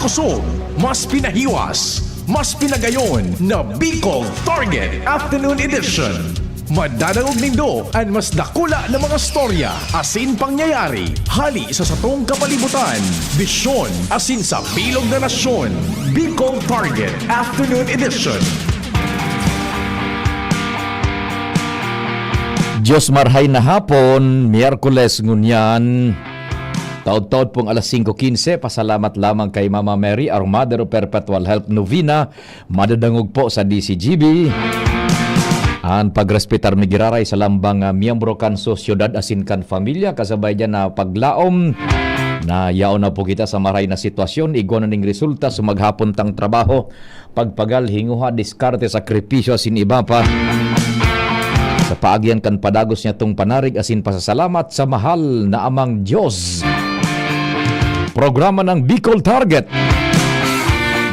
kusog, mas pinahiwas, mas pinagayon na Bicol Target Afternoon Edition. Madadalog nindo ang mas dakula na mga storya, asin pangyayari, hali sa satong kapalibutan, bisyon, asin sa bilog na nasyon. Bicol Target Afternoon Edition. Diyos marhay na hapon, Miyerkules ngunyan. Taod-taod pong alas 5:15, pasalamat lamang kay Mama Mary, our Mother of Perpetual Help Novena, madadangog po sa DCGB. Ang pagrespetar migiraray sa lambang miyembro kan sosyudad asin kan familia, kasabay dyan na paglaom na yaon na po kita sa maray na sitwasyon, igwanan ning resulta sa maghapon tang trabaho, pagpagal, hinguha, diskarte, sakripisyo asin iba pa. Sa paagyan kan padagos niya tong panarig asin pasasalamat sa mahal na amang Diyos. Programa ng Bicol Target.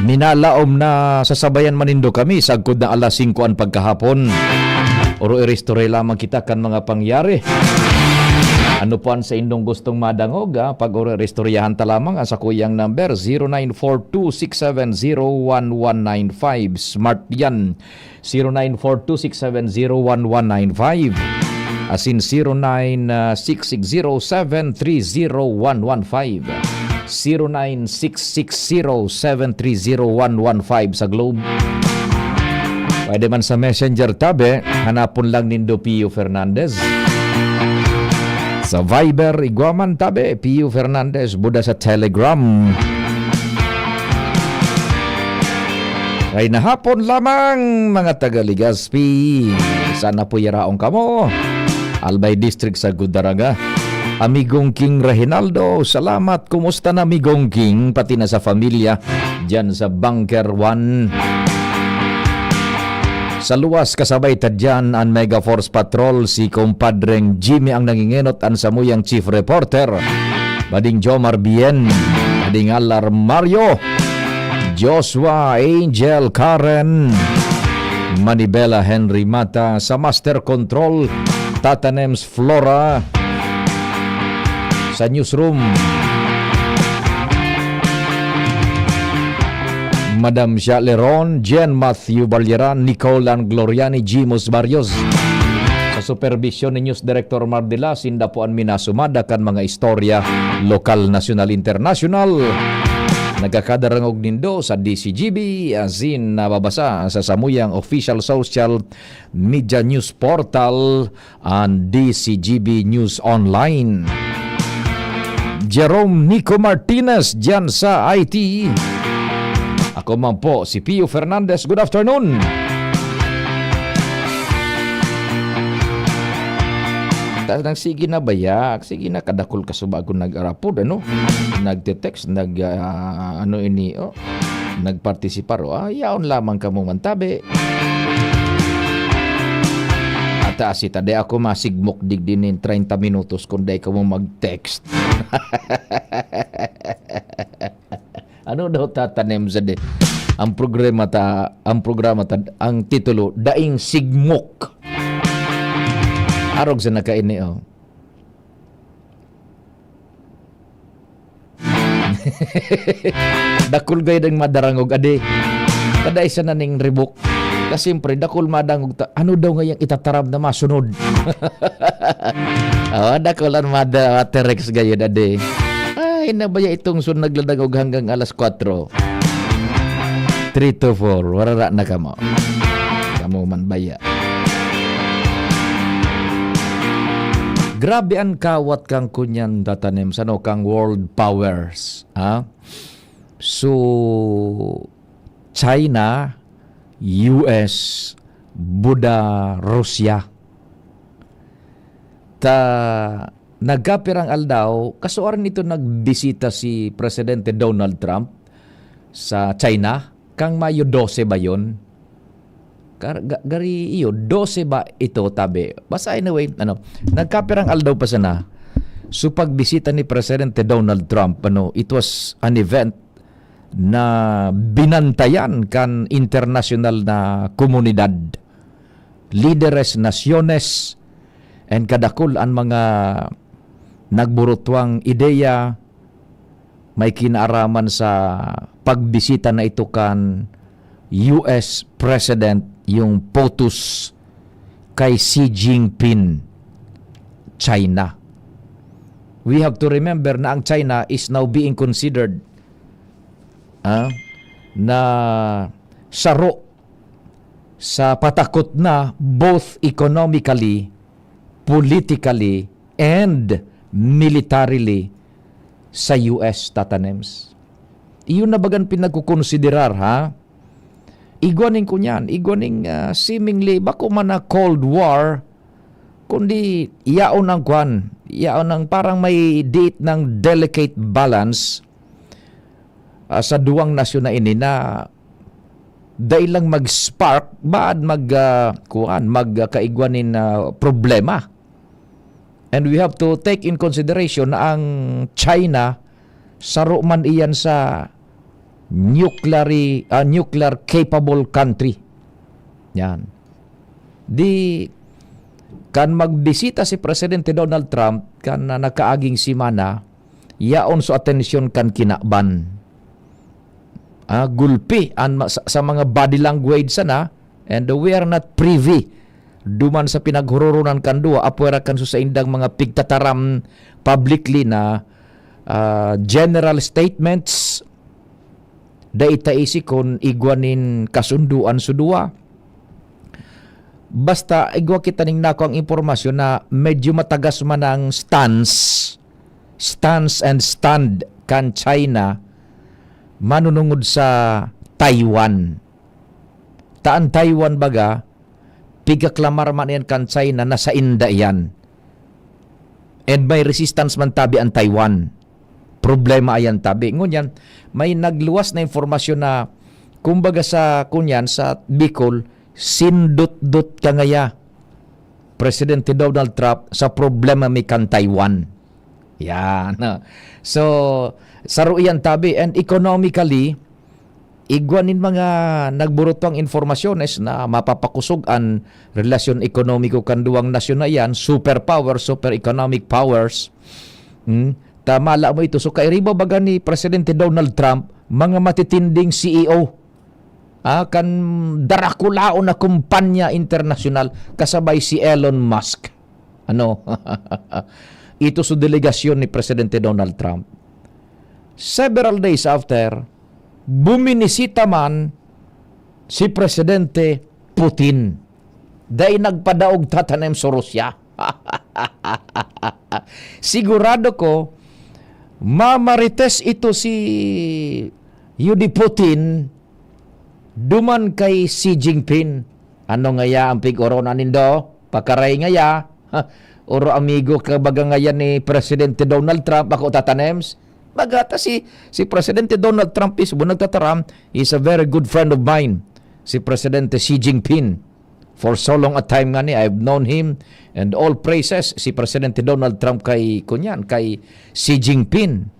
Minalaom na sasabayan manindo kami sagkod na alas 5 an pagkahapon. Oro i-restore lamang kita kan mga pangyari. Ano po ang sa indong gustong madangog, pag oro i-restoreyahan ta lamang sa kuyang number 0942-670-1195. Smart yan. 0942-670-1195. Asin 09660730-115. 09660730-115 sa Globe. Pwede man sa Messenger tabe, hanapon lang nindo Pio Fernandez. Sa Viber, igwaman tabe, Pio Fernandez, buda sa Telegram. Ay nahapon lamang mga taga-Legazpi. Sana po yaraong kamo. Albay District sa Gudaraga. Amigong King Reginaldo, salamat. Kumusta na Amigong King, pati na sa familia dyan sa Bunker 1. Sa luwas kasabay ta dyan ang Mega Force Patrol, si kumpadreng Jimmy ang nangingenot ang samuyang chief reporter. Bading Jomar Bien, bading Alar Mario, Joshua, Angel, Karen, Manibela, Henry Mata, sa Master Control, Tatanems Flora, sa newsroom, Madam Leron, Jen Matthew Balyeran, Nicolan Gloriani, Jimos Barrios. Sa supervision ni News Director Mardila, sinda po ang minasumada kan mga istorya lokal, nasyonal, international. Nagkakadarangog nindo sa DCGB, asin nababasa sa samuyang official social media news portal and DCGB News Online. Jerome Nico Martinez dyan sa IT. Ako man po si Pio Fernandez. Good afternoon. Sige na bayak, sige na kadakol ka subago nag-arapod, ano? Nagte-text, nagpartisipar, yaon lamang ka mo mantabi. Si tade ako masigmok digdinin 30 minutos kung day ka mo mag-text. Ano daw tatanim sa de? Ang programa ta, ang titulo, Daing Sigmok. Arog sa nakaini, Dakul gay ng madarangog, ade. Kada isa na ning ribok. Kasi siyempre, dakul madangog, ano daw ngayang itataram na masunod? Dakulan madaterex gayon, ade. Ay, nabaya itong sun nagladangog hanggang alas 4. 3 to 4, warara na kamo. Kamo man baya. Grabe ang kawat kang kunyan tatanim sa kang world powers. So, China, US, Buda, Russia. Nagkapirang aldaw, kasuaran ito nagbisita si Presidente Donald Trump sa China. Kang Mayo 12 ba yun? Gari iyo, 12 ba ito tabi? Basta anyway, nagkapirang aldaw pa sana. So pagbisita ni Presidente Donald Trump, it was an event na binantayan kan international na komunidad, lideres, nasyones, and kadakul ang mga nagburutwang ideya may kinaaraman sa pagbisita na ito kan US President yung POTUS kay Xi Jinping, China. We have to remember na ang China is now being considered na saro sa patakot na both economically, politically, and militarily sa US, tatanems. Iyon na bagan pinagkukonsiderar, ha? Igwaning ko niyan, igwaning seemingly, bako man na Cold War, kundi iyaon ng kwan, iyaon ng parang may date ng delicate balance sa duwang nasyon na ini na dahil lang mag-spark, baad magkaigwanin problema. And we have to take in consideration na ang China, saro man iyan sa nuclear capable country. Yan. Kan magbisita si Presidente Donald Trump, kan nakaaging simana, yaon so atensyon kan kinakban. Gulpi sa mga body language sana, and we are not privy duman sa pinaghururunan kan duwa, apwera kan sa indang mga pigtataram publicly na general statements da itaisi kon igwanin kasunduan sudua. Basta igwa kita ning nako ang impormasyon na medyo matagas man ang stance and stand kan China manunungod sa Taiwan. Taan Taiwan baga, pigaklamar man yan kan China na sa inda yan. And may resistance man tabi ang Taiwan. Problema ayan tabi. Ngunyan, may nagluwas na informasyon na kumbaga sa kunyan, sa Bicol, sindut-dut ka ngaya Presidente Donald Trump sa problema may kan Taiwan. Yan. So, saro iyan tabi. And economically, igwanin mga nagburutong informasyones na mapapakusog ang relasyon ekonomiko kan duwang nasyon na yan, superpower, super economic powers. Tamala mo ito. So, kairiba baga ni Presidente Donald Trump, mga matitinding CEO, kan darakulao na kumpanya internasyonal, kasabay si Elon Musk. Ito sa delegasyon ni Presidente Donald Trump. Several days after, buminisita man si Presidente Putin. Dahil nagpadaog tatanem sa Rusya. Sigurado ko, mamarites ito si Yudi Putin duman kay Xi Jinping. Ano ngaya ang pig-orona nindo? Pakaray ngaya. Oro amigo kabaga ngayon ni Presidente Donald Trump, ako tatanems. Bagata si Presidente Donald Trump is nagtataram, is a very good friend of mine. Si Presidente Xi Jinping. For so long a time nga ni, I've known him, and all praises si Presidente Donald Trump kay Xi Jinping.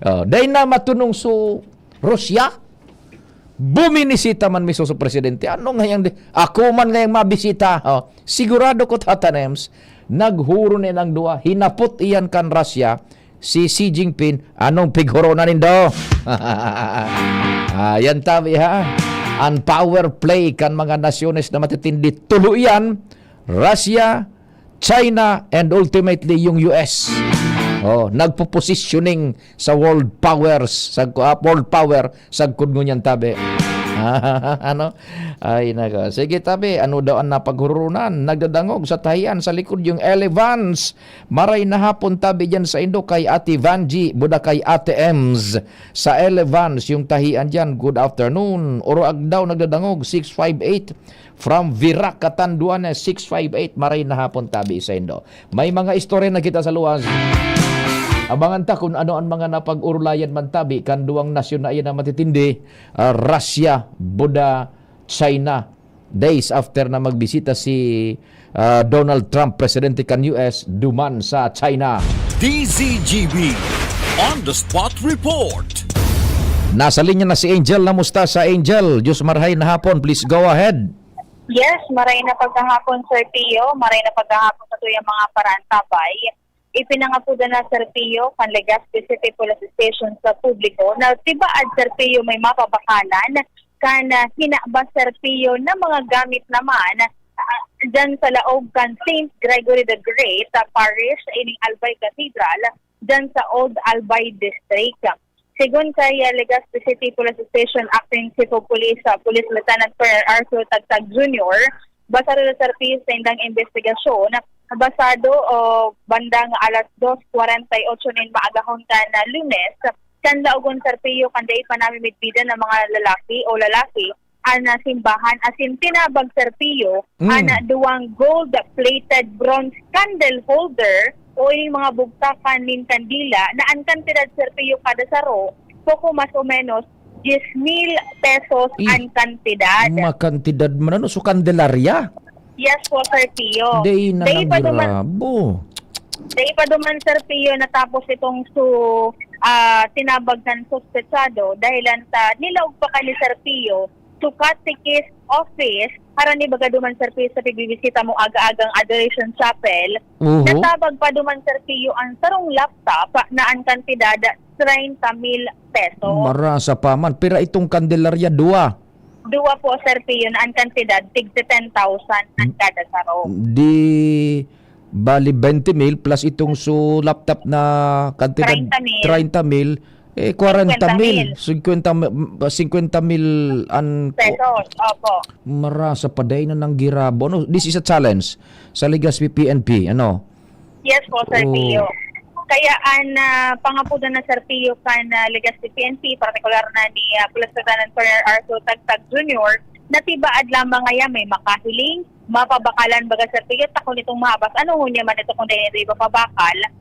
Dahil na matunong su Rusya, buminisita man miso sa Presidente. Ano ngayang ako man ngayang mabisita. Sigurado ko tatanems, naghuro ni ng dua, hinapot iyan kan Russia, si Xi Jinping, anong pighoronan nindo? Yan tabi ha. Ang power play kan mga nasyones na matitindi tuluyan, Russia, China, and ultimately yung US. Nagpo-positioning sa world power sagkod ngunyan tabi. Ay nako. Sige tabi, ano daw ang napaghurunan? Nagdadangog sa tahian sa likod yung Elevans. Maray na hapon tabi dyan sa Indo kay Ate Vanji, buda kay Ate Ems. Sa Elevans, yung tahian dyan, good afternoon. Oroag daw nagdadangog, 658. From Virac, Catanduanes, 658. Maray na hapon tabi sa Indo. May mga istorya na kita sa luwas. Abangan ta kung ano ang mga napag-urulayan man tabi kan duwang nasyon na iyan na matitindi, Russia, Buda, China. Days after na magbisita si Donald Trump, presidente kan US, duman sa China. DZGB On The Spot Report. Nasa linya na si Angel. Namusta sa Angel? Diyos marhay na hapon. Please go ahead. Yes, maray na pagkahapon, Sir Tio. Maray na pagkahapon sa tuyang mga parantabay. ipinangapuda na Sir Pio kan Legazpi City Police Station sa publiko na tibaad Sir Pio may mapabakalan kan hinaba Sir Pio na mga gamit naman dyan sa laog kan St. Gregory the Great Parish ining Albay Cathedral dyan sa Old Albay District. Sigun kay Legazpi City Police Station Acting Chief of Police Police Lieutenant Colonel Arthur Tagtag Jr., basado na Sir Pio sa indang investigasyon, basado bandang alas 2:48 nin maagahon kan na Lunes, kan laogon Sir Pio kanday panamimidbida ng mga lalaki ana simbahan asin tinabag Sir Pio ana duwang gold-plated bronze candle holder o yung mga bugtakan nin kandila na ang kantidad Sir Pio kada saro poko mas o menos 10,000 pesos ang kantidad. Makantidad man ano, so Candelaria? Yes po, Sir Pio. Day na Day pa duman, girabo. day pa duman Sir Pio natapos itong tinabag ng suspetsado dahilan sa nilaog pa ka ni Sir Pio to Catechist Office para ni baga duman Sir Pio sa pagbibisita mo aga-agang Adoration Chapel. Natabag pa duman Sir Pio ang sarong laptop na ang kantidad 30,000 pesos. Marasa pa man. Pero itong Candelaria, dua po Sir Pio na ang kantidad tig 10,000 ang kada saro. Di bali 20,000 plus itong laptop na kantidad 30,000. 40,000, 50,000 an pesos. Opo. Marasa pa day na ng girabo. No, this is a challenge sa Legazpi PNP, ano? Yes po, Sir Pio. Kaya ang pangapuda na Sir Pio kan Legazpi PNP, partikular na ni Police Lieutenant Colonel Arthur Tagtag Jr., natibaad lamang ngaya may makahiling, mapabakalan baga Sir Pio, takon itong mahabas. Ano ho niya man ito kung dahil iba pabakal?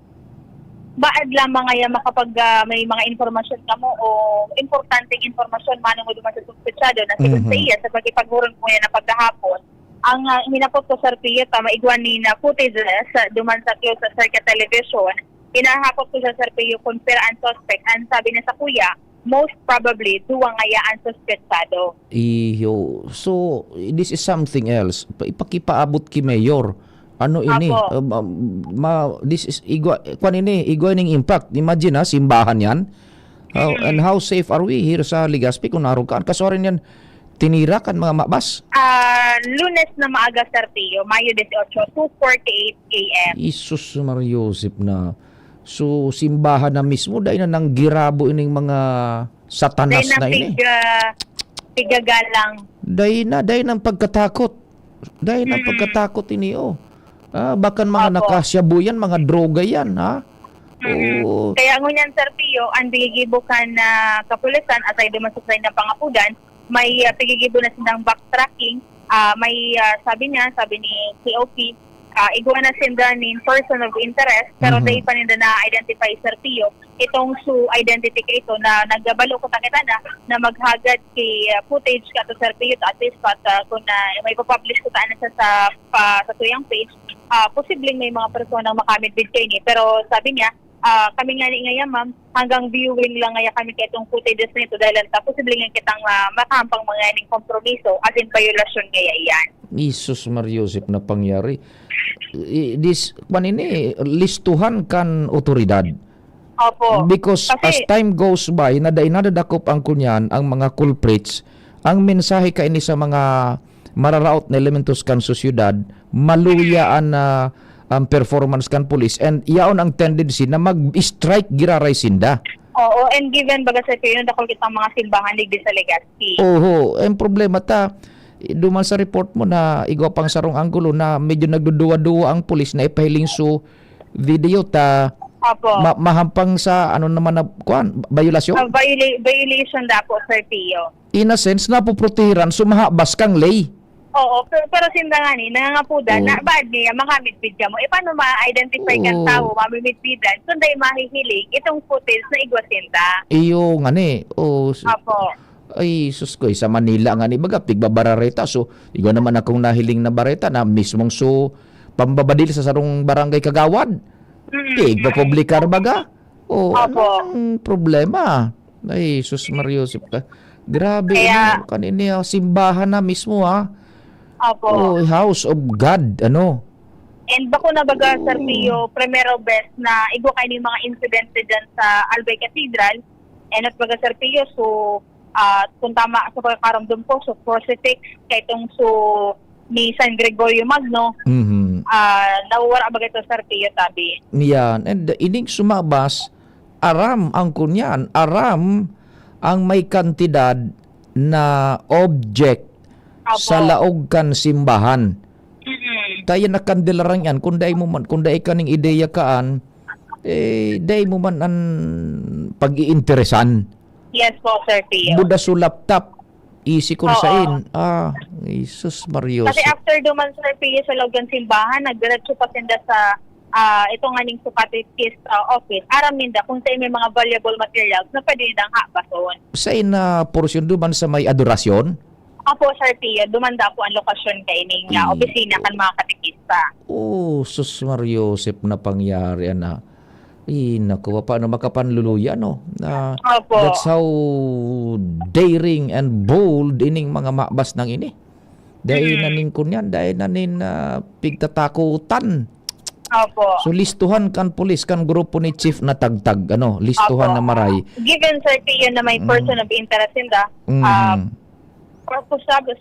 Baad lamang ngaya makapag may mga informasyon ka mo o importanteng informasyon manong mo duman sa suspetsado na sigun sa iya sa pagipaghuron mo yan na pagkahapon. Ang hinapot ko Sir Pio, maigwan ni na footages duman sa close sa circuit television, inahapot ko sa Sir Pio kung pera ang suspect. Ang sabi niya sa kuya, most probably duwang ngaya ang suspetsado. Iyo. So, this is something else. Ipakipaabot ki Mayor. Ano ini? This is igwa ning impact. Imagine simbahan yan. And how safe are we here sa Legazpi kung naroon kasorin yan tinira kan mga mabas? Lunes na maaga Sir Pio, Mayo 18, 2:48 a.m. Isus Mariosip na. So simbahan na mismo dahil na nang girabo ining mga satanas na ini. Pigagalang. Dahil ng pagkatakot. Dahil ng pagkatakot ini bakan mga nakasyabuyan, mga droga yan, ha? Kaya ngunyan Sir Pio, ang bigigibukan na kapulisan at ay dumasukay na pangapudan, may pigigibo na silang backtracking, may sabi ni COP, igwa na sila ni person of interest, pero dahil pa nila na-identify Sir Pio, itong identity ka ito na nagbalo ko takita na maghagad kay footage ka to Sir Pio at least kung may papublish ko taan sa tuyang page, posibleng may mga personang makamit with kayo ni. Pero sabi niya, kami nga ngayon ma'am, hanggang viewing lang ngayon kami kay itong footages nito dahil posibleng nga kitang makampang mga ining kompromiso as in violasyon ngayon yan. Isus Mariosip na pangyari. Listuhan kan otoridad. Opo. Because as time goes by, nadadakop ang kunyan, ang mga culprits, ang mensahe ka ini sa mga mararaot na elementos kan sosyudad, maluyaan na ang performance kan police and iyaon ang tendency na mag-strike giraray sinda. Oo, and given baga sa kayo, dakol kitang mga simbahan ligdi sa Legazpi. Oo, ang problema duman sa report mo na igwa pang sarong anggulo na medyo nagduduwa-duwa ang police na ipahiling video mahampang sa ano naman na violasyon? Violation da po, Sir Pio. In a sense, napoprotehiran, sumahabas kang lay. Oo, pero sinda nga ni, nangangapuda, na bad niya, makamit-bid ka mo. Paano ma-identify kang tao, mamimit-bidan, sunday mahihiling, itong footage na igwasinda. Iyo nga ni. Opo. Ay, sus ko, sa Manila nga ni, baga, pigbabarareta. So, igwa naman akong nahiling na bareta na mismong pambabadil sa sarong barangay Kagawad. Pigpapublikar baga. Anong problema? Ay, sus Mariosip ka. Grabe, kanina simbahan na mismo, ha? Opo. House of God, And bako na baga, Sir Pio, primero best na igo kayo ng mga incidente dyan sa Albay Cathedral. And at baga, Sir Pio, so kung tama sa pagkakaramdam ko, so crucifix, kay itong so ni San Gregorio Magno, nawawara baga ito, Sir Pio, tabi. Yan. And ining sumabas, aram ang kunyan, aram ang may kantidad na object Opo. sa laog kan simbahan. Tayo na kandilarang yan, kung dahi ka ning ideya kaan, dahi mo man ang pag-iinteresan. Yes po, Sir Pio. Buda su laptop, isi kon Oo. sain. Jesus Mario. Kasi after duman, Sir Pio, sa loogan simbahan, nagdiretso pa sinda sa ito nga ning Supatikis office. Aram ninda kung saan may mga valuable materials na pwede nindang habason. Sain na porsyon duman sa may adorasyon? Apo, Sir Pio, dumanda po ang lokasyon kay ning opisina kan mga katikista. Sus Mario, Joseph na pangyari na. Naku, paano makapanluluya, no? Opo. That's how daring and bold ining mga mabas ng ini. Dahil nanin kunyan, dahil nanin pigtatakutan. Opo. So listuhan kan pulis kan grupo ni Chief na tagtag, listuhan Opo. na maray. Given, Sir Pio, na may person of interest nila,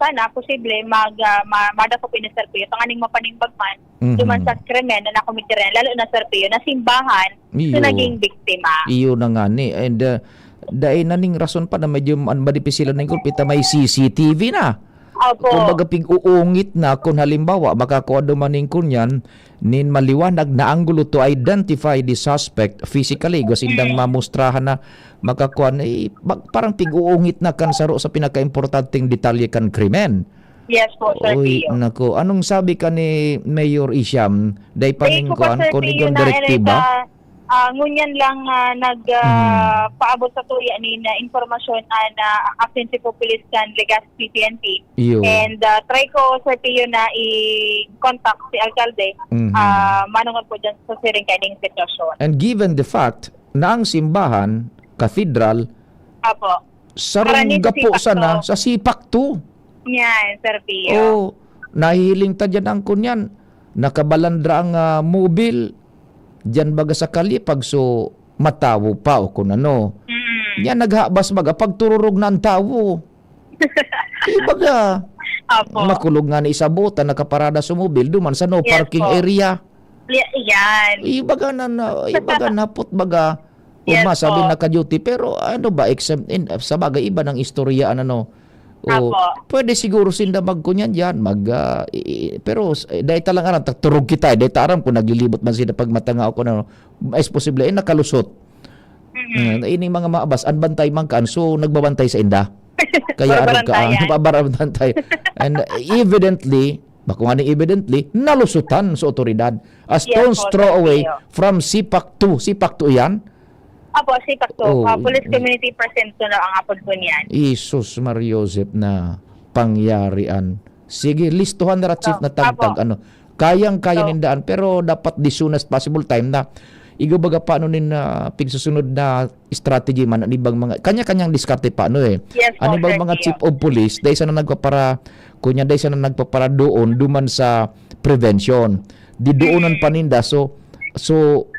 sana posible madako ni Sir Pio tanganing mapanimbagman duman sa krimen na nakomitiren, lalo na, Sir Pio, na simbahan Iyo. na naging biktima. Iyo na nga ni. And dahil naning rason pa na medyo madipisilan ng kulpita may CCTV na. Opo. Kung baga pig-uungit na kung halimbawa makakuha dumaning kunyan nin maliwanag na anggulo to identify the suspect physically gasindang mamustrahan na makakuha na parang pig-uungit na kan saro sa pinaka-importanting detalye kan krimen. Yes po, Sir Uy, Pio. nako, anong sabi ka ni Mayor Isyam day paning kuan kung Pio, igon direktiba? ngunyan lang paabot sa tuya ni na informasyon na acting si Populis kan Legazpi PNP. Iyo. And try ko, Sir Pio, na i-contact si Alcalde manungan po dyan sa siring kaining sitwasyon. And given the fact na ang simbahan, cathedral, Apo. sarong Paranin gapo sipak sana to. sa sipak to. Yan, Sir Pio. Oh, nahihiling ta dyan ang kunyan. Nakabalandra ang mobile. Diyan baga sa kalipag so matawo pa o kung ano. Yan naghabas baga pagtururog na ang tawo. Baga Apo. makulog nga ni isabutan nakaparada sa mobile duman sa no Yes parking po. area. Yan. Ibaga napot baga Yes sabi po. naka-duty pero ano ba exempt sa bagay iba ng istorya Apo. pwede siguro sinda magkunyan diyan pero dahil talang aram turog kita dahil taram kung naglilibot man sila pag matanga ako na is posible nakalusot. Ining mga maabas anbantay man kan so nagbabantay sa inda. Kaya ano ka pabarabantay. And evidently nalusutan sa otoridad. A stone's po, throw Sir away Pio. from Sipak 2 yan. Apo, sipak to. Oh, Police community percent to na ang apod po niyan. Isus Mario Joseph na pangyarian. Sige, listuhan na Chief na tagtag. Apo. Kayang-kaya nindaan pero dapat the soonest possible time na igabaga paano nin pigsusunod na strategy man ang ibang mga kanya-kanyang diskarte paano Yes, po, ang ibang Sir mga Pio. chief of police dahil sa nagpapara doon duman sa prevention. Di doonan paninda so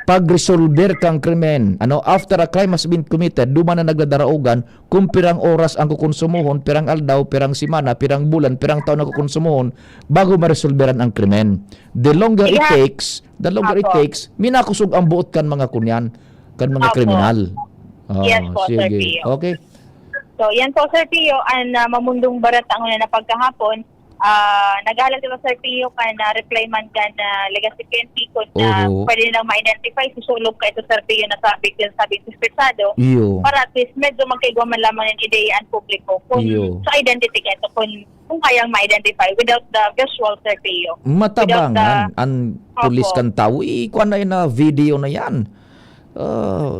pag-resolver kang krimen, after a crime has been committed, duman na nagdadaraugan kung pirang oras ang kukonsumuhon, pirang aldaw, pirang simana, pirang bulan, pirang taon na kukonsumuhon bago ma-resolveran ang krimen. The longer it Apo. takes, minakusog ang buot kan mga kunyan, kan mga Apo. kriminal. Yes po, Sir sige. Pio. Okay. So, yan po, Sir Pio, ang mamundong barat ang una na pagkahapon. Naghalag ito, Sir Pio, na reply man ka na Legazpi PNP kung Oo. pwede nilang ma-identify, susulog ka ito, Sir Pio, na sabi suspetsado Iyo. para at least medyo magkaigwa man lamang ng ideyaan publiko kung Iyo. sa identity ka ito, kung kayang ma-identify without the visual, Sir Pio. Matabangan ang pulis Opo. kan tao ikuan na video na yan.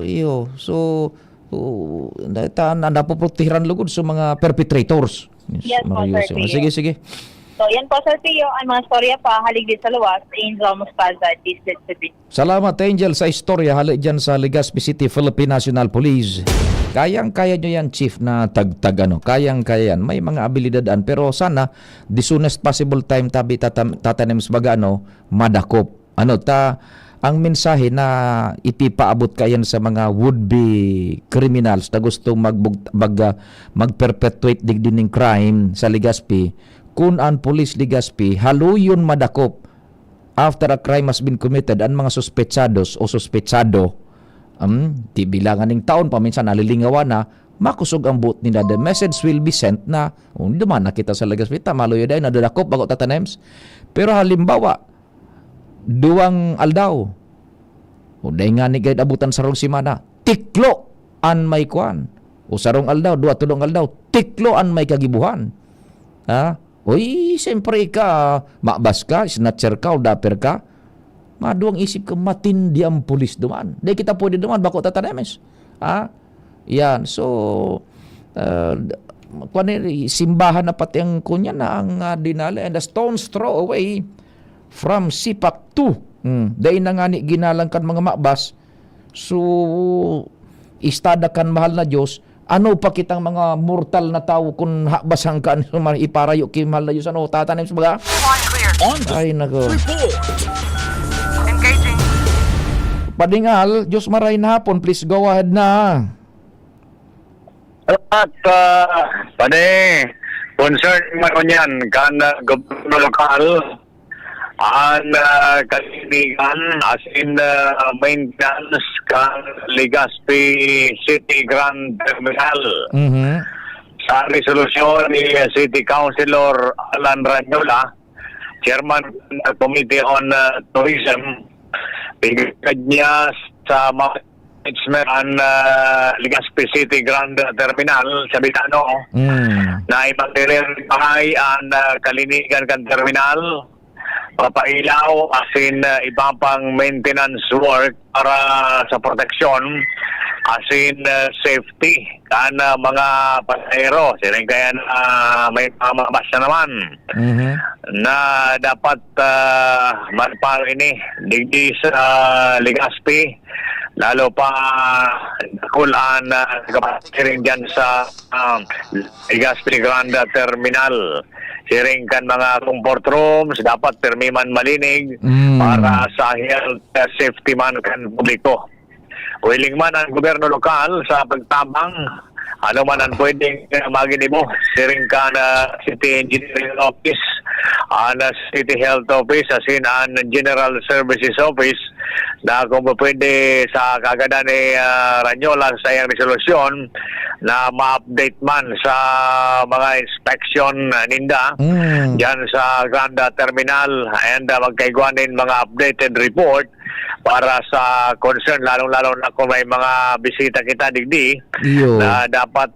Iyo. So napoprotehiran lugod sa mga perpetrators. Yes po, Sir Pio. Sige. So, yan po, Sir Pio, ang mga storya pa halig din sa luwas sa Angel Muspaza, District City. Salamat Angel sa istorya hali dyan sa Legazpi City, Philippine National Police. Kayang-kaya nyo yan, Chief, na tagtag Kayang-kaya yan. May mga abilidadaan pero sana the soonest possible time tatanim sa baga madakop. ang mensahe na ipipaabot kayan sa mga would-be criminals na gustong mag-perpetuate digdining crime sa Legazpi, kung ang police Legazpi haluyon madakop after a crime has been committed, ang mga suspetsados o suspetsado, di bilangan ng taon, paminsan nalilingawan na, makusog ang boot nila. The message will be sent na, duman na kita sa Legazpi, maluyo dahil nadadakop bago tatanems. Pero halimbawa, duwang aldaw, dahil nga ni kahit abutan sarong simana, tiklo an may kuan. O sarong aldaw, tulong aldaw, tiklo an may kagibuhan. Uy, siyempre ka, makbas ka, snatcher ka, o dapper ka, maduang isip ka, matindi ang pulis duman. Dahil kita pwede duman, bako tatanemes. Yan, so, simbahan na pati ang kunya na ang dinala, and the stone's throw away from Sipak 2. Dahil na nga ni ginalang kan mga makbas, so, istada kan mahal na Diyos, ano pa kitang mga mortal na tao kung hakbasang ka, iparayo ki mahal na Diyos, tatanim sa mga? On the Ay, nako. report. Padingal, Diyos maray na hapon, please go ahead na. At pade concern man yan kan gobyerno lokal ang kalinigan as in maintenance kan Legazpi City Grand Terminal. Sa resolusyon ni City Councilor Alan Ranyola, Chairman ng Committee on Tourism, bigyan niya sa management ang Legazpi City Grand Terminal sa Bitano na ipagdiririgay ang kalinigan kan terminal, papailaw as in iba pang maintenance work para sa proteksyon as in safety kan mga pasahero. Siling kaya may pamabas na naman na dapat marpal ini digdi sa Legazpi, lalo pa kulaan kapasiring dyan sa Legazpi Grand Terminal. Siring kan mga comfort rooms dapat permiman malinig para sa health safety man kan publiko. Willing man ang gobyerno lokal sa pagtabang, ano man ang pwedeng maginibo. Siring ka na City Engineering Office, na City Health Office, asin ang General Services Office, na kung pwede sa kagada ni Ranyola sa iyang resolusyon na ma-update man sa mga inspection ninda dyan sa Grand Terminal, and magkaigwanin mga updated report para sa concern, lalong-lalo na kung may mga bisita kita digdi na dapat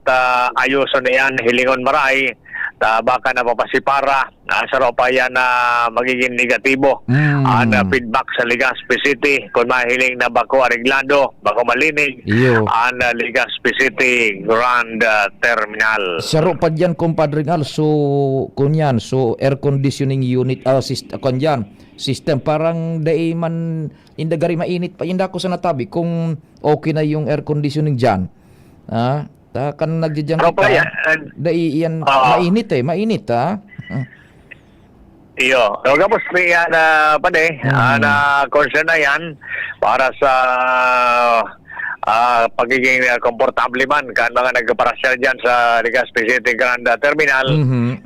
ayuson na yan, hilingon maray, baka napapasipara sa ropa yan na magiging negatibo ang feedback sa Legazpi City kung mahiling na bako areglado, bako malinig ang Legazpi City Grand Terminal. Sa ropa dyan, compadre Ngal, so kunyan, so air conditioning unit, system, parang dai man indagari mainit pa, inda ko sa natabi kung okay na yung air conditioning dyan. Kan nagdiyan ka, dai yan mainit Iyo, tapos may yan pade, na concern na yan para sa pagiging komportable man kan mga nagparasya dyan sa Legazpi City Grand Terminal.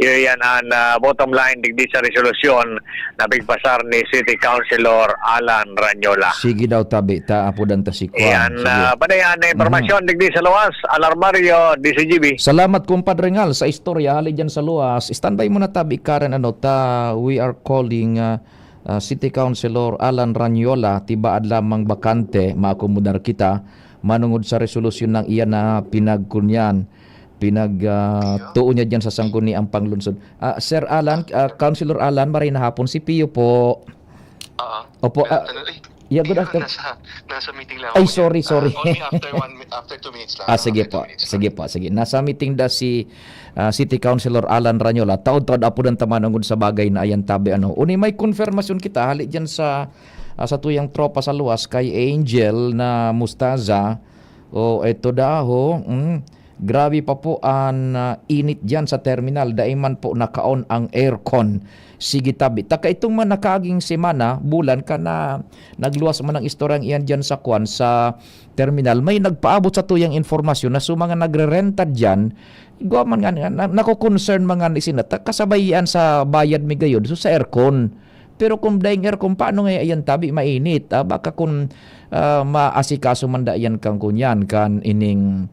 Yan ang bottom line digdi sa resolusyon na bigpasar ni City Councilor Alan Ranyola. Sige daw tabi, apudan ta si Kwan. Yan, padayan na informasyon digdi sa luwas. Alarmario, DCGB. Salamat kumpadre Ngal sa istorya hali dyan sa luwas. Standby mo na tabi Karen, we are calling City Councilor Alan Ranyola, tibaad lamang bakante, maakomodar kita manungod sa resolusyon ng iyan na pinagtuon niya dyan sa sangguni ang panglunsod. Sir Alan, Councilor Alan, maray na hapon, si Pio po. Opo. Yeah, good afternoon. Nasa meeting lang. Ay, sorry. Only after 2 minutes lang. Sige. Nasa meeting da si City Councilor Alan Ranyola. Taod-taod apo ng tamanungod sa bagay na ayan tabi. Uni may konfirmasyon kita, hali dyan sa tuyang tropa sa luwas kay Angel na Mustaza. Ito daho, Grabe pa po ang init dyan sa terminal. Daiman po nakaon ang aircon. Sige tabi. Taka itong man nakaaging semana, bulan ka na nagluwas man ang istoryang iyan dyan sa Kwan, sa terminal. May nagpaabot sa tuyang informasyon na mga nagre-renta dyan, man nga, nako-concern mga isinat, kasabay yan sa bayad mi gayod, so sa aircon. Pero kung daing aircon, paano nga yan tabi, mainit? Baka kung maasikaso man da yan kang kunyan, kan ining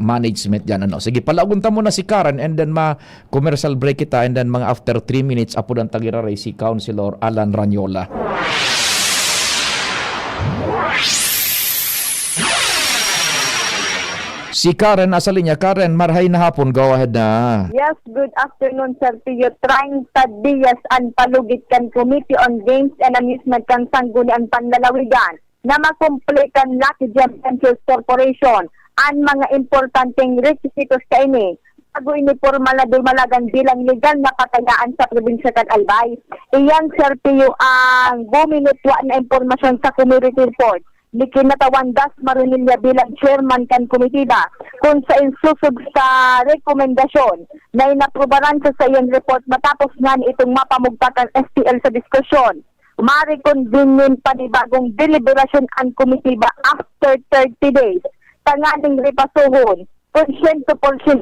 management yan. Ano. Sige, palagunta mo na si Karen and then commercial break kita and then mga after 3 minutes, apo ng tagiraray si Councilor Alan Ranyola. Si Karen, nasa linya. Karen, marhay na hapon. Go ahead na. Yes, good afternoon, Sir Pio. 30 días ang palugit kan Committee on Games and Amusement kan Sangguniang Panlalawigan na makumplekan Lucky Gem Ventures Corporation ang mga importanteng requisitos kaini. Bago ini formal na dumalagan bilang legal na katayaan sa probinsya kan Albay. Iyan, Sir Pio, ang buminutwa na impormasyon sa community report ni kinatawan Das Marunilla bilang chairman kan komitiba kung sa insusog sa rekomendasyon na inaprubaran sa iyang report matapos nga itong mapamugtakan STL sa diskusyon. Ma-reconvene panibagong deliberation ang komitiba after 30 days. Tanganing repasuhon kung 100%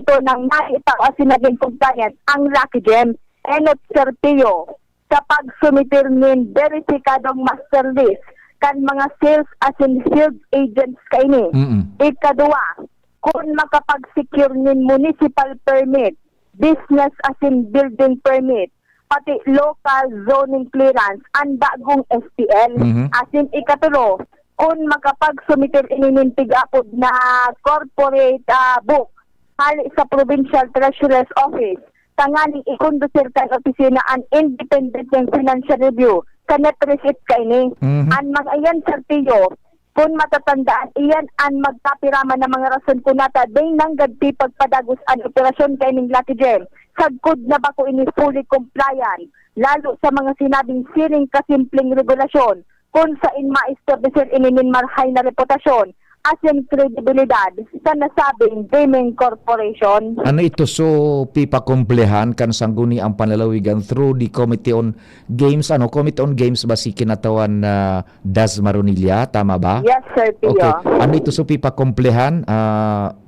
ng naitaw as sinaging compliant ang Lucky Gem Enot Serpio sa pagsumitir ng verifikadong master list kan mga sales as in field agents kaini. Ikadua, kung makapag-secure ng municipal permit, business as in building permit, pati local zoning clearance, ang bagong STL. As in ikatulo, kung makapag-sumitir ininintig-apod na corporate book, hali sa Provincial Treasurer's Office, tanganing ikondusir kan opisina ang independent ng financial review, kanet receipt kaini. Ang mga iyan, Sir Pio, kung matatandaan, iyan ang magkapiraman ng mga rason kunata ding nanggagti pagpadagos ang operasyon kaining Lucky Gem. Sagkod na ba ko ini fully compliant, lalo sa mga sinabing siring kasimpleng regulasyon, kung sa in ma-establishir inin marhay na reputasyon, as in credibilidad sa nasabing gaming corporation. Ano ito? So, pipakumplehan kan sangguni ang panlalawigan through the Committee on Games. Ano? Committee on Games ba si kinatawan na Das Marunilla? Tama ba? Yes, Sir Pio. Okay. Ano ito? So, pipakumplehan?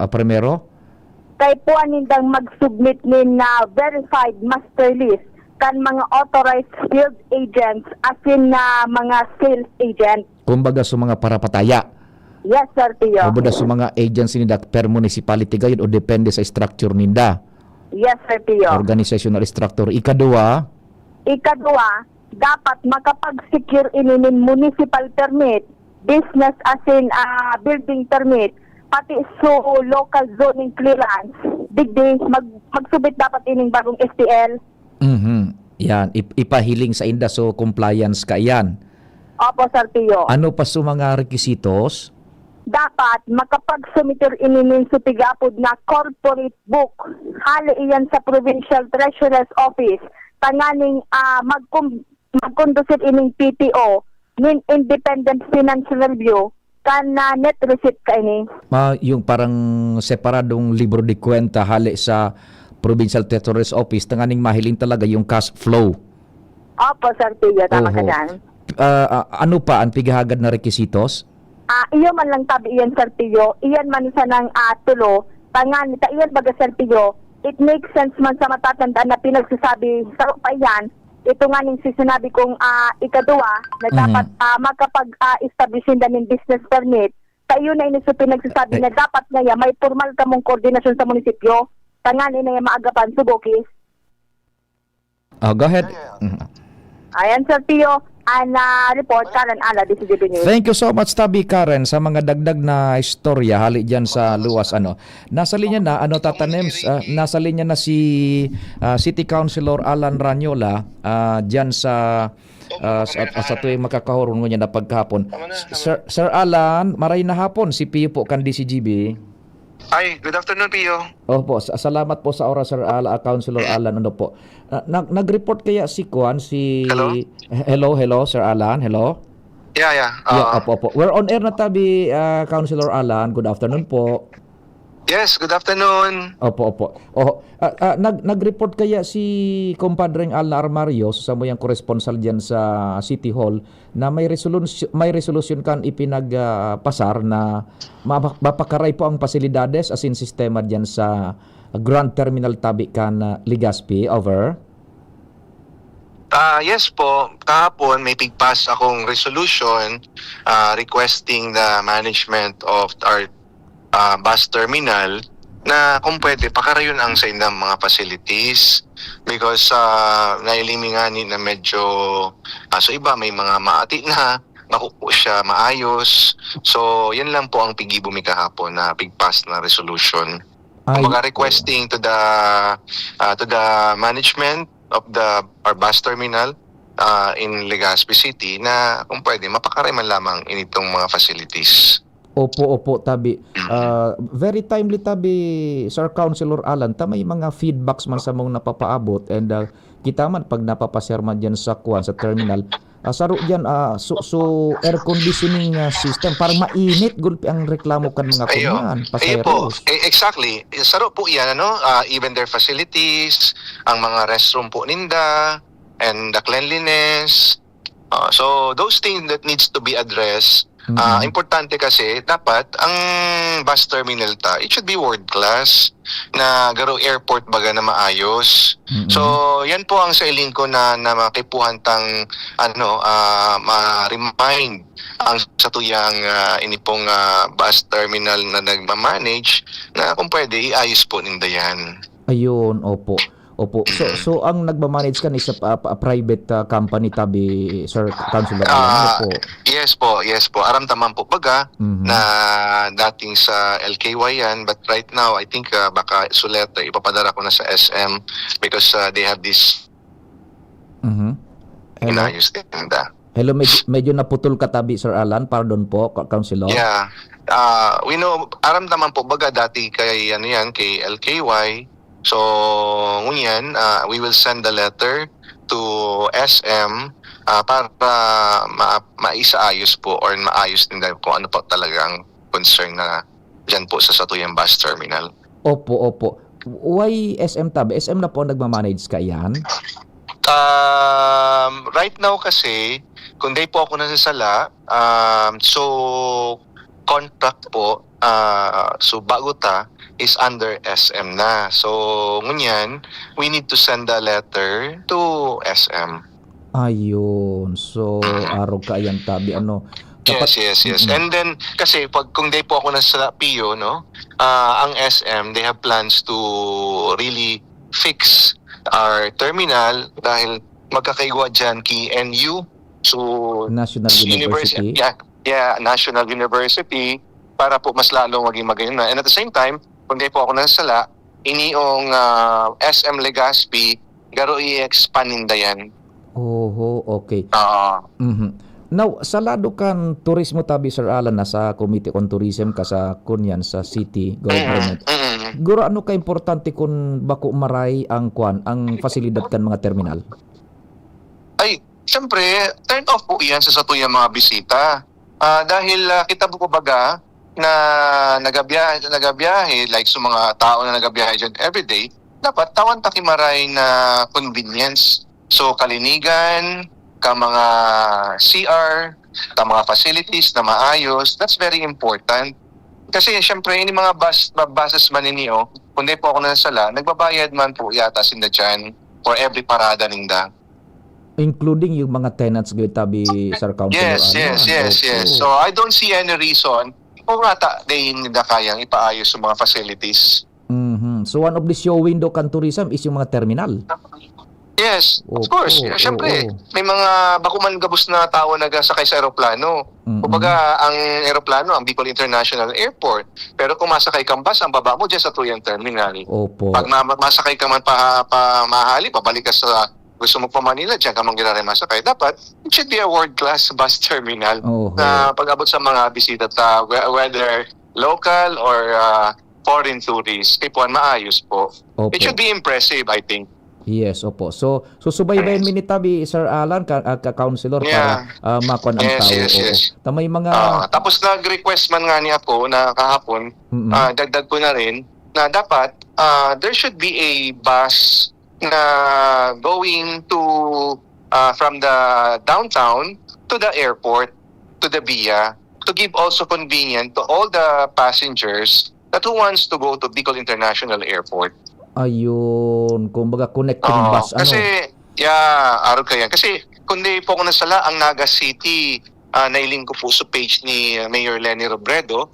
Primero? Kay po anindang mag-submit nin na verified master list kan mga authorized field agents as in mga sales agent. Kumbaga sa mga parapataya. Yes, Sir Pio. O ba sa mga agency ninda per municipality gayud o depende sa structure ninda? Yes, Sir Pio. Organizational structure. Ikadua, dapat makapag-secure inin municipal permit, business as in building permit, pati so local zoning clearance. Digdi, magsubit dapat ining bagong STL. Yan, ipahiling sa inda so compliance ka yan. Opo, Sir Pio. Ano pa sa mga requisitos? Dapat makapag-sumitir inin sa tigapod na corporate book. Hali iyan sa Provincial Treasurer's Office. Tanganing magkondusir ining PTO, nin Independent Financial Review, kan net receipt ka ini. Yung parang separadong libro de kwenta hali sa Provincial Treasurer's Office, tanganing mahiling talaga yung cash flow. Opo, Sir Pio. Tama ka dyan. Ano pa ang pigahagad na requisitos? Iyo man lang tabi iyan, Sir Pio. Iyan man sa ng tulo. Tangan, iyan baga, Sir Pio. It makes sense man sa matatandaan na pinagsasabi sa iyan. Ito nga ning sinabi kong ikadua na dapat makapag-establishin na ng business permit. Tayo na ini sa pinagsasabi na dapat nga may formal kamong koordinasyon sa munisipyo. Tangan ina maagapan subokis. Go ahead. Ayan, Sir Pio. Report, Karen Ala, DCGB News. Thank you so much, Tabi Karen, sa mga dagdag na istorya hali dyan sa luwas. Nasa linya na, Tatanems, nasa linya na si City Councilor Alan Ranyola dyan sa tuwing makakahuron niya na pagkahapon. Sir Alan, maray na hapon, si Pio po kan DCGB. Ay, good afternoon, Pio. Po, salamat po sa oras, Sir Councilor Alan. Ano po? Nag-report kaya si Kuan, Hello, Sir Alan. Hello? Yeah. Opo. We're on air na tabi, Councilor Alan. Good afternoon po. Yes, good afternoon. Opo, opo. Nag-report kaya si kumpadreng Alna Armario sa mo yang koresponsal diyan sa City Hall na may resolution kan ipinagpasar na mapakaray po ang pasilidades asin sistema diyan sa Grand Terminal tabi kan Legazpi. Over. Yes po, kahapon may pigpass akong resolution requesting the management of our bus terminal na kung pwede pakarayon ang sa indang mga facilities because nailimingan na medyo so iba may mga maati na makupo siya maayos, so yan lang po ang pigibumi kahapon na pigpass na resolution. Kumbaga requesting to the management of our bus terminal in Legazpi City na kung pwede mapakaray man lamang initong mga facilities. Opo, tabi. Very timely tabi, Sir Councilor Alan. May mga feedbacks man sa mong napapaabot and kita man pag napapasyar man dyan sa terminal, saro dyan, air conditioning system, parang mainit, gulpi ang reklamo kan mga kunyan, po, paseros. exactly. Saro po yan, even their facilities, ang mga restroom po ninda, and the cleanliness. So those things that needs to be addressed. Importante kasi dapat ang bus terminal it should be world class na garo airport baga na maayos. So yan po ang sailing ko na makipuhan tang ma-remind ang satuyang inipong bus terminal na nagma-manage na kung pwede iayos po ninda yan. Ayun, opo. So ang nagmamanage kan is a private company tabi, Sir Councilor Alan, po. Yes po. Aramtaman po baga na dating sa LKY yan, but right now I think baka suleta ipapadara ko na sa SM because they have this inayos tinda. Hello, medyo naputol ka tabi, Sir Alan. Pardon po, Councilor. Yeah. We know, aramtaman po baga dati kay kay LKY. So, ngunyan, we will send a letter to SM para maisaayos po or maayos din dahil kung ano po talagang concern na dyan po sa Satuyang Bus Terminal. Opo. Why SM tab? SM na po nagmamanage ka yan? Right now kasi, kung di po ako nasasala, so contract po, so bago is under SM na. So, ngunyan, we need to send a letter to SM. Ayun. So, araw ka yan tabi. Yes. And then, kasi kung di po ako nasa PO, ang SM, they have plans to really fix our terminal dahil magkakaigwa dyan kay NU. So, National University. Yeah, National University para po mas lalong maging magayon na. And at the same time, kung di po ako nasala, iniong SM Legazpi, garo i-expand ninda yan. Okay. Now, sa lado kan turismo tabi, Sir Alan, nasa Committee on Tourism ka sa kunyan sa city government. Guro ano ka importante kung bako maray ang fasilidad kan mga terminal? Ay, siyempre, turn off po yan sa satuyang mga bisita. Dahil kita po baga na nagabiyahe like sa mga tao na nagabiyahe dyan everyday, dapat tawan takimaray na convenience. So kalinigan, ka mga CR, ka mga facilities na maayos, that's very important. Kasi syempre, ini mga buses man ninyo, kundi po ako nasala, nagbabayad man po yata sinda dyan for every parada ninda. Including yung mga tenants gawin tabi, Sir Councilor. Yes. So I don't see any reason kung ata din nila kayang ipaayos yung mga facilities. So one of the show window kan tourism is yung mga terminal. Yes, of course. Siyempre, may mga bakuman gabos na tao nagasakay sa aeroplano. Kumbaga, ang aeroplano, ang Bicol International Airport. Pero kung masakay kang bus, ang baba mo dyan sa Tuyang Terminal. Opo. Pag masakay ka man mahali, pabalik ka sa gusto mo pa Manila, dyan ka mang masakay. Dapat, it should be a world-class bus terminal na pag-abot sa mga bisita, whether local or foreign tourists, kipuan maayos po. It should be impressive, I think. Yes, opo. So subaybayan mi ni tabi Sir Alan ka-counselor Yeah. para makuan ang Yes, tao. yes, Oo. yes. Tamay mga Tapos nag-request man nga ni ako na kahapon, Mm-mm. dagdag ko na rin, na dapat there should be a bus na going to from the downtown to the airport, to the BIA, to give also convenient to all the passengers that who wants to go to Bicol International Airport. ayun, kumbaga connecting bus Kasi, araw kaya. Kasi, kundi po ako nasala, ang Naga City, nailing ko po sa page ni Mayor Lenny Robredo,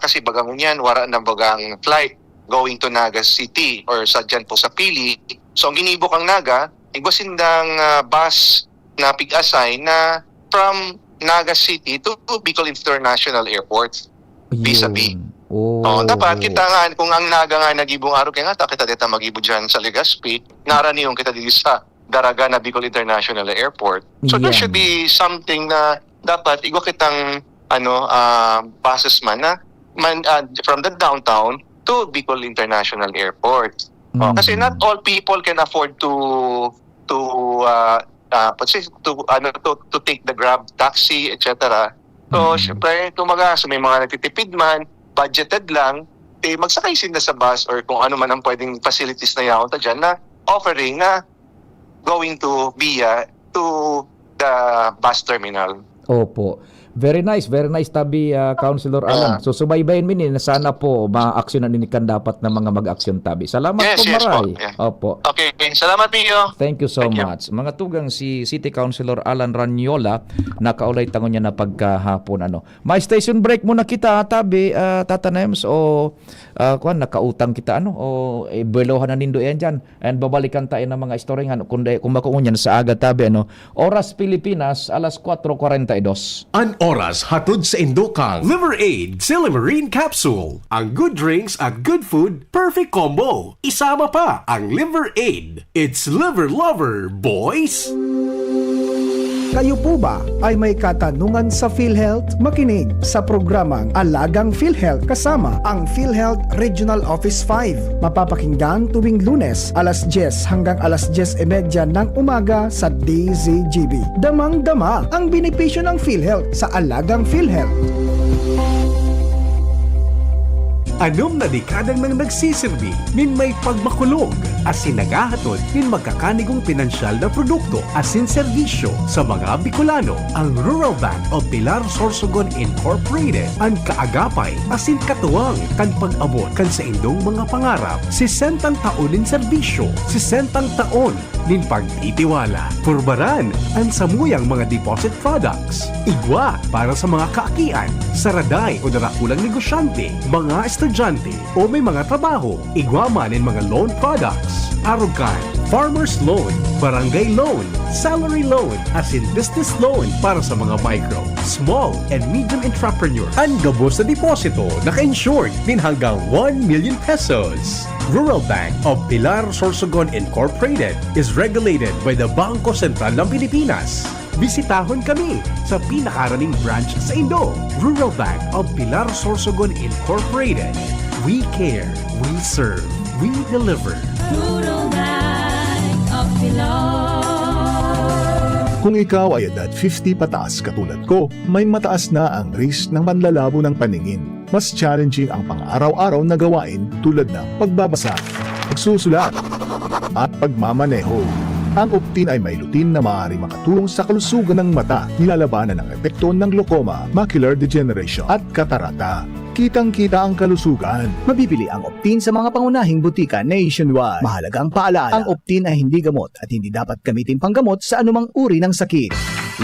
kasi bagang yan, wala na bagang flight going to Naga City or sa dyan po sa Pili. So, ang ginibok ang Naga, igwasindang bus na pig-assign na from Naga City to Bicol International Airport. vis-a-vis. Dapat kita nga, kung ang Naga nga nagibong araw kaya nga, kita dito magibo dyan sa Legazpi, narani yung kita dito sa Daraga na Bicol International Airport. So there should be something na dapat igwa kitang buses man na from the downtown to Bicol International Airport. Kasi not all people can afford to take the Grab taxi, etc. So, syempre, kumaga, so may mga nagtitipid man, budgeted lang, magsakay sila sa bus or kung ano man ang pwedeng facilities na yaon ta dyan na offering na going to BIA to the bus terminal. Opo. Very nice tabi Councilor Alan. So subaybayan mi ni na sana po ma-aksyonan ni kan dapat na mga mag-aksyon tabi. Salamat po maray. Po. Yeah. Opo. Okay, salamat Pio. Thank you so much. Mga tugang si City Councilor Alan Ranyola, nakaulay tangon niya na pagkahapon May station break muna kita tabi Tata Nems o nakautang kita o belohan na nindo yan dyan and babalikan tayo ng mga istorya kung makuunyan sa aga tabi Oras Pilipinas alas 4:42. An oras hatod sa Indokang Liver Aid Silimarine Capsule. Ang good drinks at good food, perfect combo. Isama pa ang Liver Aid. It's liver lover, boys! Kayo po ba ay may katanungan sa PhilHealth? Makinig sa programang Alagang PhilHealth kasama ang PhilHealth Regional Office 5. Mapapakinggan tuwing Lunes alas 10 hanggang alas 10:30 ng umaga sa DZGB. Damang-dama ang benepisyo ng PhilHealth sa Alagang PhilHealth. Anom na dekadang nang nagsisilbi nin may pagmakulog asin nagahatod nin magkakanigong pinansyal na produkto asin serbisyo sa mga Bicolano. Ang Rural Bank of Pilar Sorsogon Incorporated ang kaagapay asin katuwang kan pag-abot kan sa indong mga pangarap. 60 taon nin serbisyo, 60 taon nin pagtitiwala. Purbaran ang samuyang mga deposit products. Igwa para sa mga kaakian, saraday o darakulang negosyante, mga estudyante o may mga trabaho. Igwa man in mga loan products. Arugan, farmer's loan, barangay loan, salary loan, as in business loan para sa mga micro, small, and medium entrepreneur. Ang gabos na deposito naka-insured din hanggang 1 million pesos. Rural Bank of Pilar Sorsogon Incorporated is regulated by the Bangko Sentral ng Pilipinas. Bisitahon kami sa pinakaraning branch sa Indo. Rural Bank of Pilar Sorsogon Incorporated. We care, we serve, we deliver. Rural Bank of Pilar. Kung ikaw ay edad 50 pataas katulad ko, may mataas na ang risk ng panlalabo ng paningin. Mas challenging ang pang-araw-araw na gawain tulad ng pagbabasa, pagsusulat, at pagmamaneho. Ang Optin ay may lutin na maaari makatulong sa kalusugan ng mata, nilalabanan ng epekto ng glaucoma, macular degeneration at katarata. Kitang-kita ang kalusugan. Mabibili ang Optin sa mga pangunahing butika nationwide. Mahalaga ang paalala, ang Optin ay hindi gamot at hindi dapat gamitin panggamot sa anumang uri ng sakit.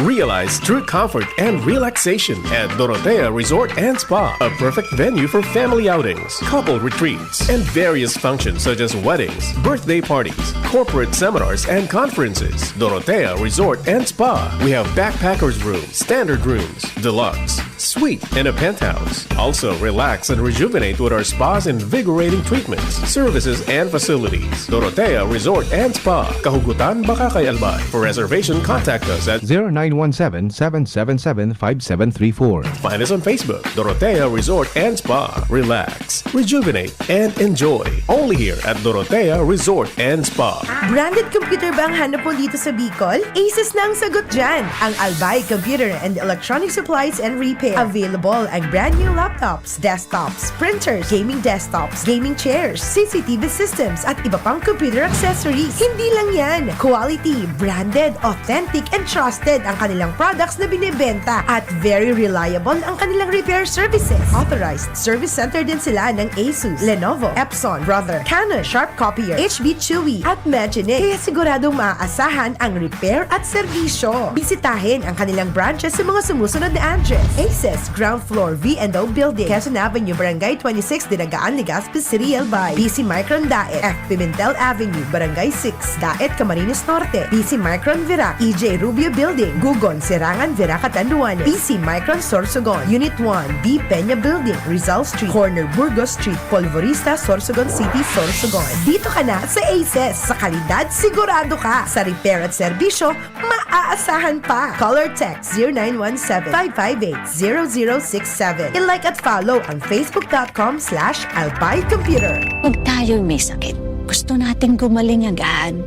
Realize true comfort and relaxation at Dorotea Resort and Spa, a perfect venue for family outings, couple retreats, and various functions such as weddings, birthday parties, corporate seminars, and conferences. Dorotea Resort and Spa. We have backpackers rooms, standard rooms, deluxe, suite, and a penthouse. Also, relax and rejuvenate with our spas and invigorating treatments, services, and facilities. Dorotea Resort and Spa, Kahugutan, Bakakay, Albay. For reservation, contact us at 0917-777-5734. Find us on Facebook, Dorotea Resort and Spa. Relax, rejuvenate, and enjoy. Only here at Dorotea Resort and Spa. Branded computer ba ang hanap mo dito sa Bicol? Aces na ang sagot dyan. Ang Albay Computer and Electronic Supplies and Repair. Available ang brand new laptops, desktops, printers, gaming desktops, gaming chairs, CCTV systems, at iba pang computer accessories. Hindi lang yan. Quality, branded, authentic, and trusted ang kanilang products na binibenta. At very reliable ang kanilang repair services. Authorized service center din sila ng Asus, Lenovo, Epson, Brother, Canon, Sharp Copier, HB Chewy, at Magic. Kaya siguradong maaasahan ang repair at serbisyo. Bisitahin ang kanilang branches sa mga sumusunod na address. Aces, ground floor, V&O Building, Quezon Avenue, Barangay 26, Dinagaan, Legazpi City, Albay. BC Micron Daet, F. Pimentel Avenue, Barangay 6, Daet, Camarines Norte. BC Micron Virac, EJ Rubio Building, Gugon, Serangan, Virac, Catanduanes. BC Micron Sorsogon, Unit 1, B. Peña Building, Rizal Street, Corner Burgos Street, Polvorista, Sorsogon City, Sorsogon. Dito ka na sa Aces. Sa kalidad, sigurado ka. Sa repair at serbisyo, maaasahan pa. Call or text 0917-558-0067. I-like at follow ang facebook.com/albaycomputer. Pag tayo'y may sakit, gusto nating gumaling agad.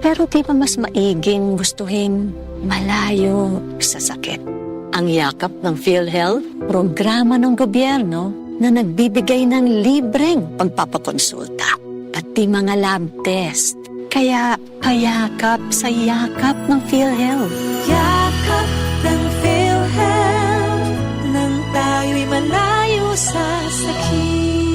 Pero di ba mas maiging gustuhin malayo sa sakit? Ang yakap ng PhilHealth, programa ng gobyerno na nagbibigay ng libreng pagpapakonsulta, pati mga lab test. Kaya payakap sa yakap ng PhilHealth. Yakap ng PhilHealth nang tayo'y malayo sa sakit.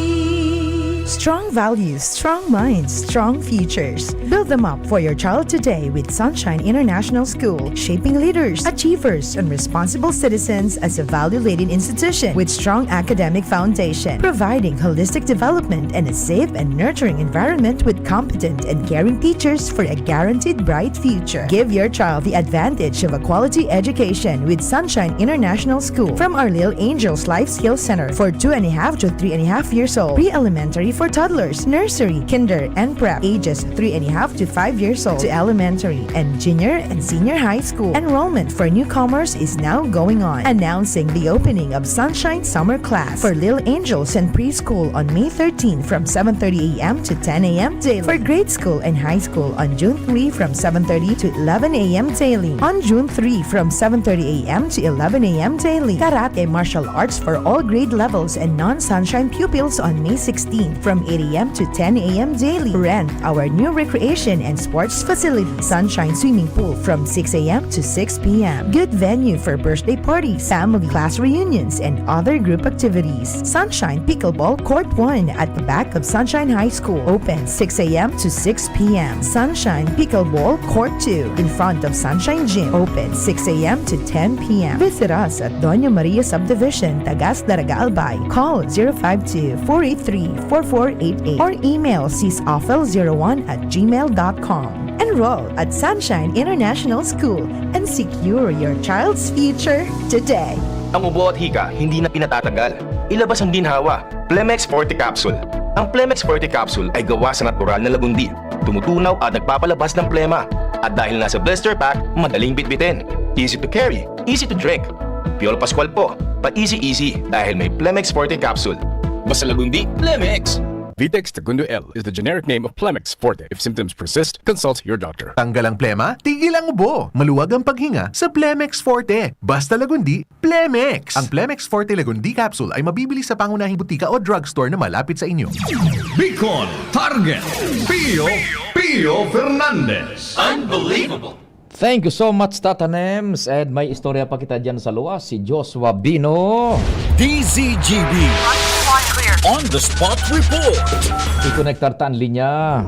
Strong values, strong minds, strong futures. Build them up for your child today with Sunshine International School, shaping leaders, achievers, and responsible citizens as a value-laden institution with strong academic foundation, providing holistic development and a safe and nurturing environment with competent and caring teachers for a guaranteed bright future. Give your child the advantage of a quality education with Sunshine International School from our Little Angels Life Skills Center for 2.5 to 3.5 years old, pre-elementary for toddlers, nursery, kinder, and prep, ages 3.5 to 5 years old, to elementary and junior and senior high school. Enrollment for newcomers is now going on. Announcing the opening of Sunshine Summer Class for Little Angels and Preschool on May 13 from 7:30 a.m. to 10 a.m. daily. For grade school and high school on June 3 from 7:30 to 11 a.m. daily. On June 3 from 7:30 a.m. to 11 a.m. daily. Karate martial arts for all grade levels and non-sunshine pupils on May 16 from 8 a.m. to 10 a.m. daily. Rent our new recreation and sports facility, Sunshine Swimming Pool from 6 a.m. to 6 p.m. Good venue for birthday parties, family class reunions, and other group activities. Sunshine Pickleball Court 1 at the back of Sunshine High School. Open 6 a.m. to 6 p.m. Sunshine Pickleball Court 2 in front of Sunshine Gym. Open 6 a.m. to 10 p.m. Visit us at Doña Maria Subdivision, Tagas Daraga, Albay. Call 052-483-4488 or email sisofel01@gmail.com. Enroll at Sunshine International School and secure your child's future today. Ang ubo at hika, hindi na pinatatagal. Ilabas ang ginhawa. Plemex Forte Capsule. Ang Plemex Forte Capsule ay gawa sa natural na lagundi. Tumutunaw at nagpapalabas ng plema. At dahil nasa blister pack, madaling bitbitin. Easy to carry, easy to drink. Piol Pascual po, pa-easy dahil may Plemex Forte Capsule. Basta lagundi, Plemex! Vitex Tagundo L is the generic name of Plemex Forte. If symptoms persist, consult your doctor. Tanggal ang plema, tigil ang ubo. Maluwag ang paghinga sa Plemex Forte. Basta lagundi, Plemex! Ang Plemex Forte Lagundi Capsule ay mabibili sa pangunahing butika o drugstore na malapit sa inyo. Bicol Target. Pio Fernandez. Unbelievable. Thank you so much, Tata Nems. And may istorya pa kita dyan sa luwas, si Joshua Bino. DZGB. On the spot report. I-connectar ta ang linya.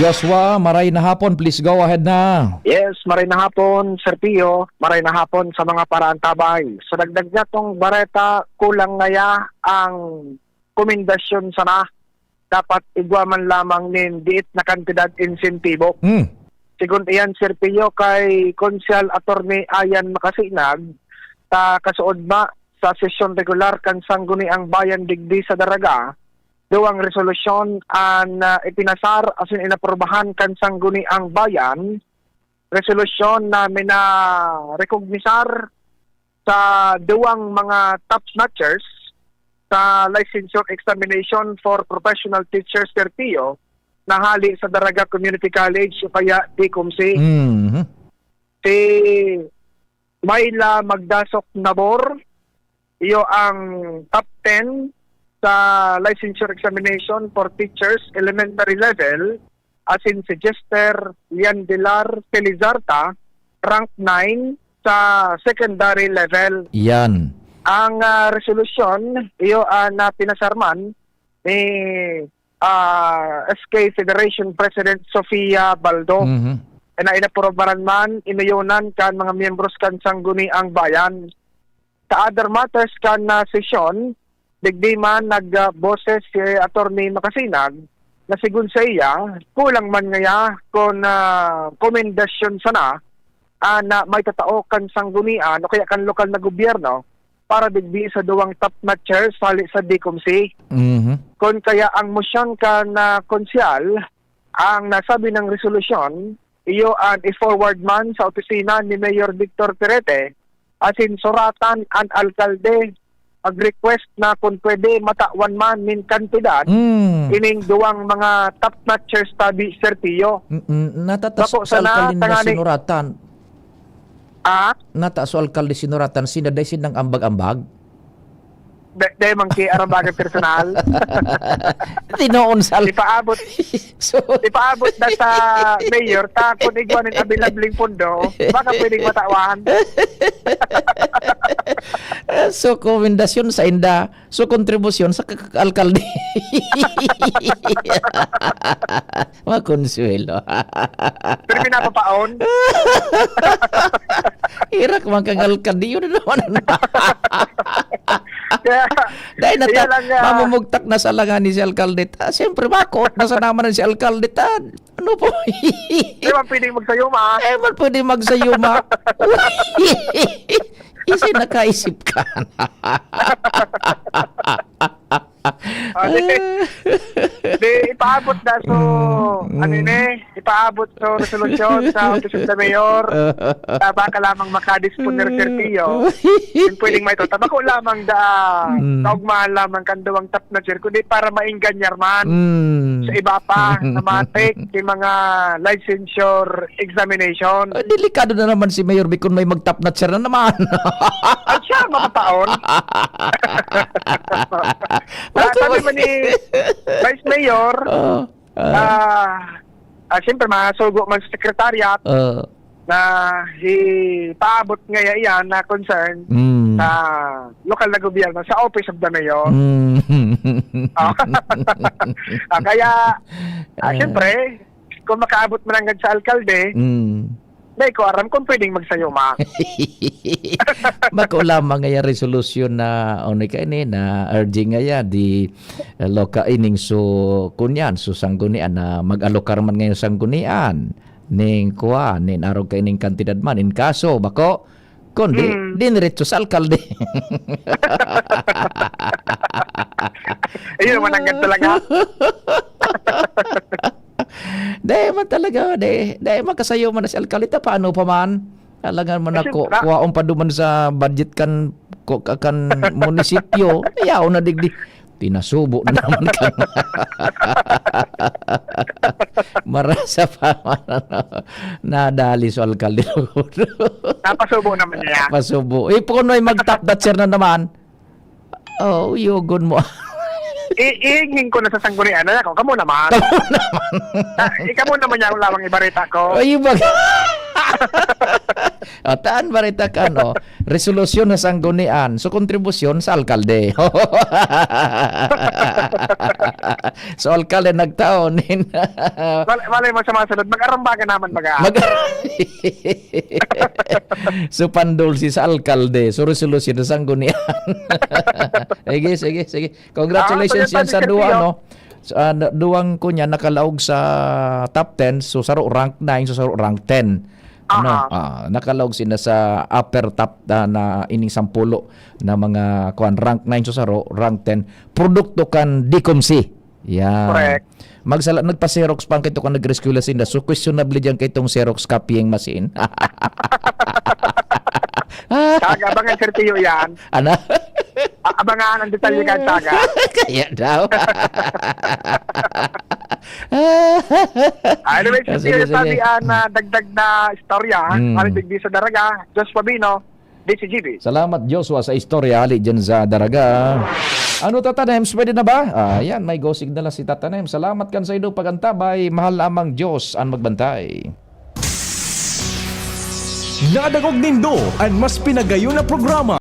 Joshua, maray na hapon. Please go ahead na. Yes, maray na hapon, Sir Pio. Maray na hapon sa mga paraan tabay. Sa dagdag niya tong bareta, kulang ngaya ang komendasyon sana. Dapat igwaman lamang nin diit na kantidad insentibo. Sigun iyan Sir Pio kay Konsyal Attorney Ayan Makasinag ta kasuod ba sa sesyon regular kan Sangguniang Bayan digdi sa Daraga duwang resolusyon an ipinasar asin inaprubahan kan Sangguniang Bayan resolusyon na mina-recognisar sa duwang mga top notchers sa licensure examination for professional teachers Sir Pio na hali sa Daraga Community College o kaya DCOMC. Si Mayla Magdasok Nabor, iyo ang top 10 sa licensure examination for teachers elementary level, asin si Jester Liandelar Felizarta, rank 9 sa secondary level. Yan. Ang resolusyon, iyo na pinasarman ni SK Federation President Sofia Baldo. Na inaprobaran man, inuyunan kan mga miyembros kan Sangguniang Bayan. Sa other matters kan na sesyon, digdi man nagboses si Attorney Makasinag na sigun sa iya, kulang man ngaya kung komendasyon sana na may tatao kan Sanggunian o kaya kan lokal na gobyerno para digdi sa duwang top notchers sali sa DCOMC. Kung kaya ang motion kan konsyal, ang nasabi ng resolusyon, iyo ang i-forward man sa opisina ni Mayor Victor Perete asin suratan ang alkalde mag-request na kung pwede matawan man min kantidad ining duwang mga top notchers tabi Sir Pio. Natatas sa alkalde na sinuratan. Nata sa alkalde sinuratan sinaday sinang ambag-ambag. Dahil mangki arambagan personal. Tinoon sa ipaabot na sa mayor ta kung igwanin abilabling pundo baka pwedeng matawan. So komendasyon sa inda, so kontribusyon sa alkalde. Makonsuelo. Pero pinapapaon. Irak man kang alkalde yun naman. Dahil mamumugtak na sa langan ni si alkalde. Siyempre bakot nasa naman si alkalde. Ano po? Di man pwedeng magsayuma. Man pwedeng magsayuma. Isi nakaisip ka na. Di ipaabot na ipaabot so resolusyon sa Office of the Mayor baka lamang makadisponer Sir Pio yung pwedeng may tota bako lamang kaugmaan lamang kanduwang tap na sir kundi para mainganyar man sa iba pa na matik yung mga licensure examination. Delikado na naman si Mayor Bicon may mag-top notch na naman. At siya makataon. Sabi mo ni Vice Mayor, siyempre masugo man sa sekretariat na ipaabot ngaya iyan na concern sa lokal na gobyerno sa Office of the Mayor. Kaya, siyempre, kung makaabot man hanggang sa alkalde, dahil ko aram kung pwedeng magsayuma. Mako lamang nga resolution na na urging nga di loka ining so kunyan so sanggunian na mag-alokar man ngayon sanggunian ning kuha nin araw kay ning kantidad man in kaso bako kundi dinretso sa alkalde. Ayun man ang talaga. Dahil man talaga, dahil makasayo man na si alkalita, paano pa man? Alangan man ako, kuwaon pa duman sa budget kan munisipyo, ayaw na digdi. Pinasubo na naman ka. Marasa pa man nadali sa alkalde. Napasubo naman niya. Pasubo. Kung may mag-top that sir na naman, yugon mo. Iingin ko na sa sanggunian na ako. Kamu naman. Ikaw naman niya lamang ibarita ko. Ay, taan barita ka, no? Resolusyon na sanggunian. So, kontribusyon sa alkalde. So, alkalde nagtaonin. Malay mo sa mga sunod. Mag-arambagan naman baga. So, pandulsi sa alkalde. So, resolusyon na sanggunian. Sige. Congratulations yan sa duwa, no? Duwang ko niya nakalaog sa top 10, so saro rank 9, so saro rank 10. Nakalaog sila sa upper top na ining 10 na mga rank 9 so saro, rank 10. Produkto kan Dicomsi. Yan. Correct. Nagpa-Xerox pa kito kan nag-rescue sila. So questionable diyan kay itong Xerox copying machine. Taga, abangan Sir Pio yan. Ano? Abangan ang detalye kan taga. Kaya daw. Anyway, Sir Pio, Sige. sabi na dagdag na istorya, bigdi sa daraga, Diyos Pabino, DCGB. Salamat Joshua sa istorya hali dyan sa Daraga. Ano Tata Nems, pwede na ba? Yan, may go signal na si Tata Nems. Salamat kan sa ino pagantabay. Mahal amang Diyos ang magbantay. Nadagog nindo ang mas pinagayon na programa